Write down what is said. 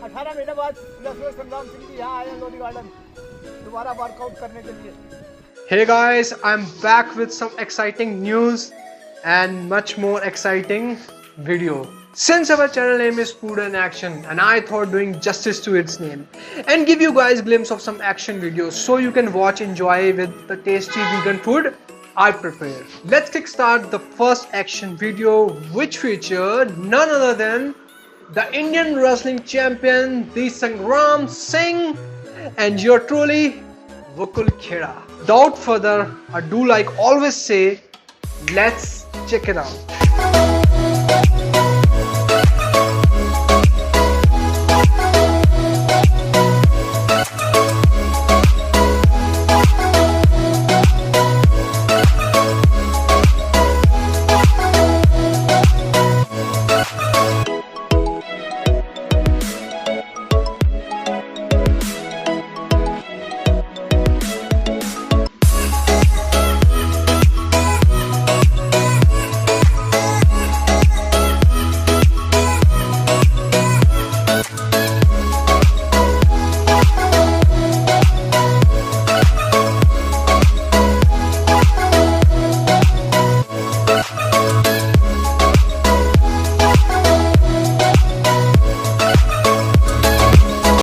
18 महीने बाद लक्ष्मण संग्राम सिंह जी यहाँ आए लोधी गार्डन दोबारा वर्कआउट करने के लिए. Hey guys, I'm back with some exciting news and much more exciting video. Since our channel name is Food and Action, and I thought doing justice to its name and give you guys glimpse of some action videos so you can watch, enjoy with the tasty vegan food I prepare. Let's kickstart the first action video, which featured none other than the Indian wrestling champion, the Sangram Singh, and your truly Vakul Kheda. Without further ado, like always say, let's check it out.